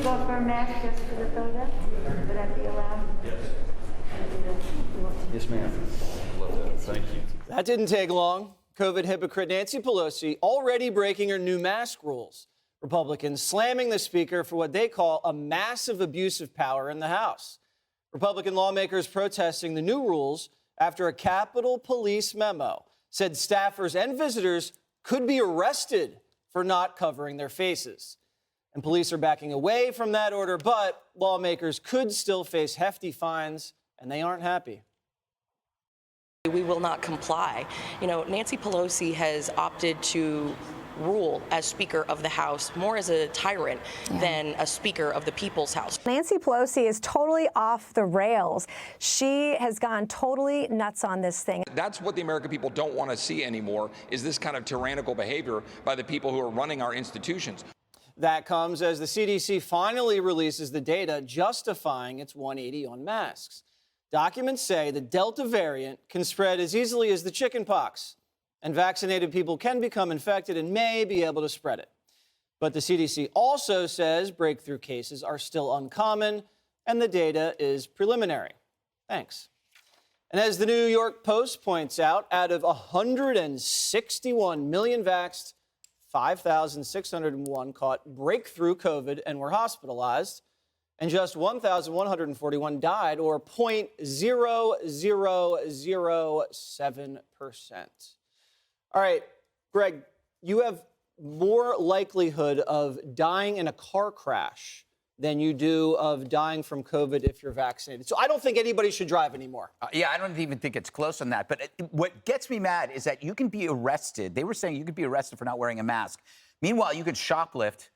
go for a mask just for the photo? Would that be allowed? Yes, ma'am. Love that. Thank you. That didn't take long. COVID hypocrite Nancy Pelosi already breaking her new mask rules. Republicans slamming the speaker for what they call a massive abuse of power in the House. Republican lawmakers protesting the new rules after a Capitol Police memo said staffers and visitors could be arrested for not covering their faces. And police are backing away from that order, but lawmakers could still face hefty fines, and they aren't happy. We will not comply. You know, Nancy Pelosi has opted to rule as Speaker of the House more as a tyrant than a Speaker of the People's House. Nancy Pelosi is totally off the rails. She has gone totally nuts on this thing. That's what the American people don't want to see anymore, is this kind of tyrannical behavior by the people who are running our institutions. That comes as the CDC finally releases the data justifying its 180 on masks. Documents say the Delta variant can spread as easily as the chickenpox, and vaccinated people can become infected and may be able to spread it. But the CDC also says breakthrough cases are still uncommon, and the data is preliminary. Thanks. And as the New York Post points out, out of 161 million vaxxed, 5,601 caught breakthrough COVID and were hospitalized, and just 1,141 died, or 0.0007%. All right, Greg, you have more likelihood of dying in a car crash than you do of dying from COVID if you're vaccinated. So I don't think anybody should drive anymore. Yeah, I don't even think it's close on that. But what gets me mad is that you can be arrested. They were saying you could be arrested for not wearing a mask. Meanwhile, you could shoplift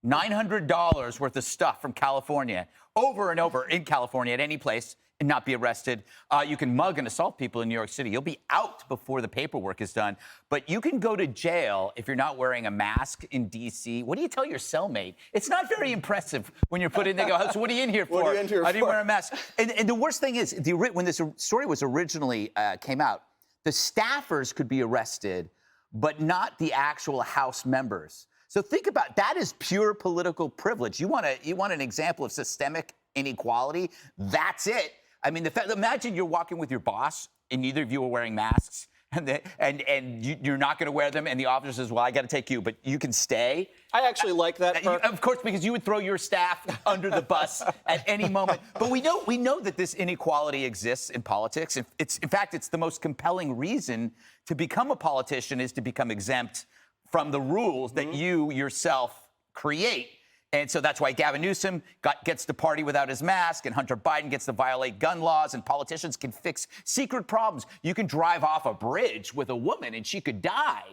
$900 worth of stuff from California over and over in California at any place and not be arrested. You can mug and assault people in New York City. You'll be out before the paperwork is done. But you can go to jail if you're not wearing a mask in D.C. What do you tell your cellmate? It's not very impressive when you're put in. They go, so what are you in here for? What are you in here I didn't for? wear a mask. And the worst thing is, when this story was originally came out, the staffers could be arrested, but not the actual House members. So think about that is pure political privilege. You want an example of systemic inequality? That's it. I mean, imagine you're walking with your boss and neither of you are wearing masks, and you're not going to wear them, and the officer says, "Well, I got to take you, but you can stay." I actually like that. Of course, because you would throw your staff under the bus at any moment. But we know that this inequality exists in politics. In fact, it's the most compelling reason to become a politician is to become exempt from the rules that you yourself create. And so that's why Gavin Newsom gets to party without his mask, and Hunter Biden gets to violate gun laws, and politicians can fix secret problems. You can drive off a bridge with a woman and she could die,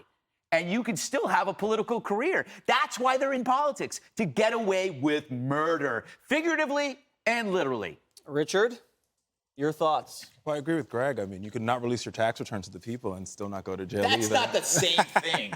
and you can still have a political career. That's why they're in politics, to get away with murder, figuratively and literally. Richard, your thoughts? Well, I agree with Greg. I mean, you could not release your tax returns to the people and still not go to jail That's either. not the same thing.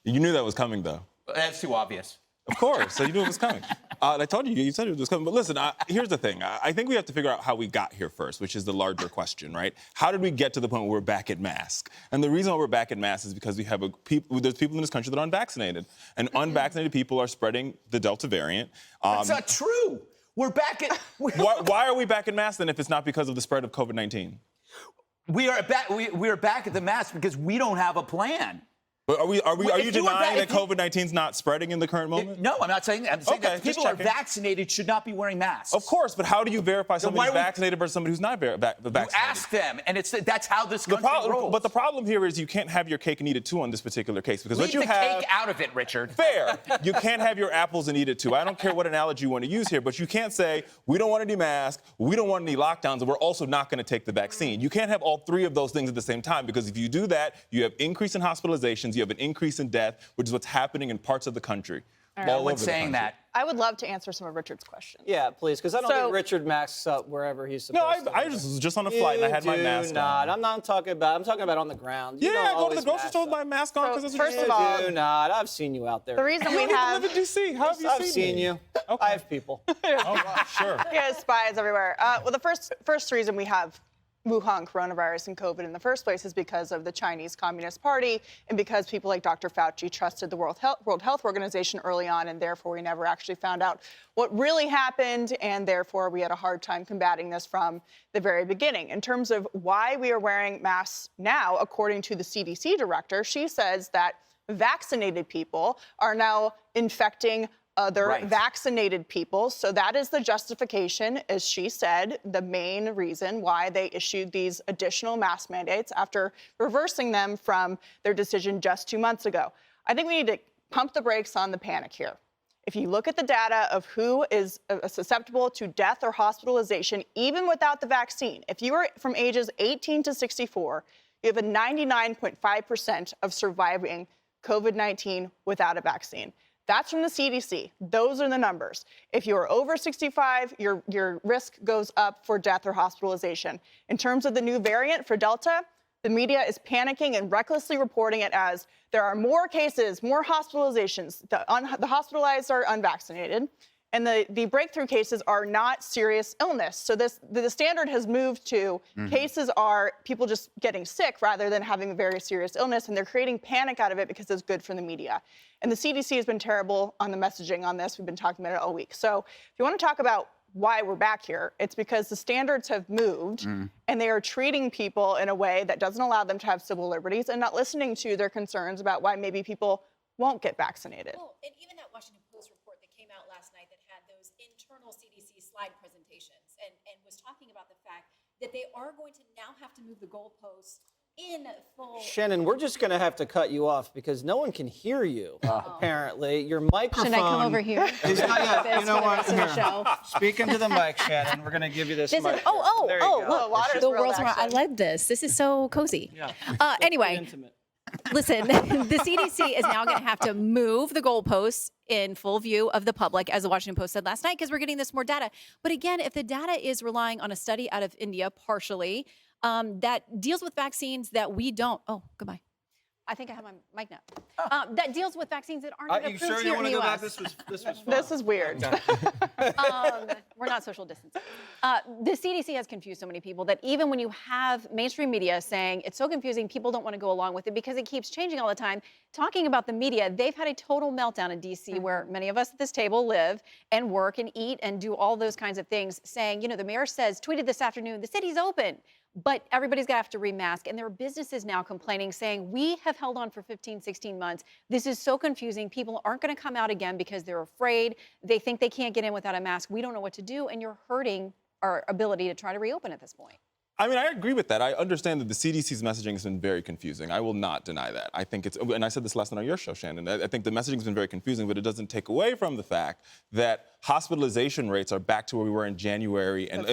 You knew that was coming, though. That's too obvious. Of course. So you knew it was coming. I told you. You said it was coming. But listen, here's the thing. I think we have to figure out how we got here first, which is the larger question, right? How did we get to the point where we're back at mask? And the reason why we're back at mask is because we have there's people in this country that are unvaccinated. And unvaccinated people are spreading the Delta variant. That's not true. We're back at... Why are we back at mask then if it's not because of the spread of COVID-19? We are back at the mask because we don't have a plan. But are you denying that COVID-19 is not spreading in the current moment? No, I'm not saying that. I'm saying that people who are vaccinated should not be wearing masks. Of course, but how do you verify somebody's vaccinated versus somebody who's not vaccinated? You ask them, and that's how this country rolls. But the problem here is you can't have your cake and eat it too on this particular case. Because Leave the cake out of it, Richard. Fair. You can't have your apples and eat it too. I don't care what analogy you want to use here, but you can't say, we don't want any masks, we don't want any lockdowns, and we're also not going to take the vaccine. You can't have all three of those things at the same time, because if you do that, you have increase in hospitalizations, you have an increase in death, which is what's happening in parts of the country. No one's saying that. I would love to answer some of Richard's questions. Yeah, please, because I don't think Richard masks up wherever he's supposed to. No, I was just on a flight and I had my mask on. I'm not talking about. I'm talking about on the ground. You I go to the grocery store with my mask on because that's what first of all, do not. I've seen you out there. The reason we have live in DC. How have you I've seen you. Okay. I have people. Oh, sure. he has spies everywhere. Well, the first reason we have Wuhan coronavirus and COVID in the first place is because of the Chinese Communist Party and because people like Dr. Fauci trusted the World Health Organization early on, and therefore we never actually found out what really happened, and therefore we had a hard time combating this from the very beginning. In terms of why we are wearing masks now, according to the CDC director, she says that vaccinated people are now infecting other vaccinated people. So that is the justification, as she said, the main reason why they issued these additional mask mandates after reversing them from their decision just 2 months ago. I think we need to pump the brakes on the panic here. If you look at the data of who is susceptible to death or hospitalization, even without the vaccine, if you are from ages 18 to 64, you have a 99.5% of surviving COVID-19 without a vaccine. That's from the CDC. Those are the numbers. If you're over 65, your risk goes up for death or hospitalization. In terms of the new variant for Delta, the media is panicking and recklessly reporting it as there are more cases, more hospitalizations. The hospitalized are unvaccinated, and the breakthrough cases are not serious illness. So the standard has moved to cases are people just getting sick rather than having a very serious illness, and they're creating panic out of it because it's good for the media. And the CDC has been terrible on the messaging on this. We've been talking about it all week. So if you want to talk about why we're back here, it's because the standards have moved and they are treating people in a way that doesn't allow them to have civil liberties and not listening to their concerns about why maybe people won't get vaccinated. Well, and even that Washington Post report that came out last night that had those internal CDC slide presentations and was talking about the fact that they are going to now have to move the goalposts in full. Shannon, we're just going to have to cut you off because no one can hear you, apparently. Your microphone. Should I come over here? Is not yet. You know what? Here. Here. Speak into the mic, Shannon. We're going to give you this mic. There you go. look, the world's around. I love this. This is so cozy. Yeah. Anyway, listen, the CDC is now going to have to move the goalposts in full view of the public, as the Washington Post said last night, because we're getting this more data. But again, if the data is relying on a study out of India partially, that deals with vaccines that we don't. Oh, goodbye. I think I have my mic now. That deals with vaccines that aren't approved here in the U.S. You sure you want to go back? This was fun. This is weird. We're not social distancing. The CDC has confused so many people that even when you have mainstream media saying it's so confusing, people don't want to go along with it because it keeps changing all the time. Talking about the media, they've had a total meltdown in D.C. where many of us at this table live and work and eat and do all those kinds of things, saying, you know, the mayor tweeted this afternoon, the city's open. But everybody's going to have to remask. And there are businesses now complaining, saying, we have held on for 15, 16 months. This is so confusing. People aren't going to come out again because they're afraid. They think they can't get in without a mask. We don't know what to do. And you're hurting our ability to try to reopen at this point. I mean, I agree with that. I understand that the CDC's messaging has been very confusing. I will not deny that. I think it's, and I said this last night on your show, Shannon, I think the messaging has been very confusing, but it doesn't take away from the fact that hospitalization rates are back to where we were in January and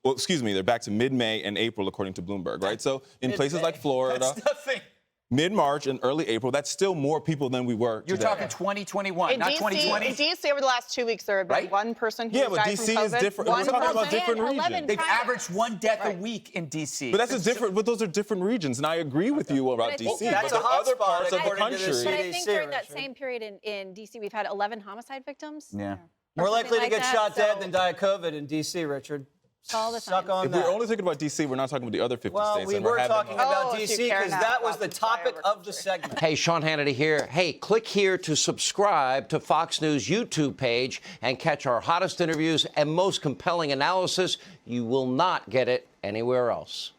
well, excuse me, they're back to mid-May and April, according to Bloomberg, right? So in places like Florida, That's nothing. mid-March and early April, that's still more people than we were You're today. talking 2021, In not DC, 2020. in DC, over the last 2 weeks, there have been one person who Yeah, but died from DC COVID. is different. One We're talking about person. different regions. They've averaged one death a week in D.C. But that's a different. But those are different regions, and I agree with you about I think DC. that's But a there are other hotspot, parts of the according to the country. But I think during that Richard. same period in D.C., we've had 11 homicide victims. Yeah. More Or likely something to like get that, shot dead so- than die of COVID in D.C., Richard. All the Suck time. on If that. we're only thinking about D.C., we're not talking about the other 50 Well, states. we and were having talking about Oh, if you D.C. care because now that was about the the topic flyover of the country. segment. Hey, Sean Hannity here. Hey, click here to subscribe to Fox News YouTube page and catch our hottest interviews and most compelling analysis. You will not get it anywhere else.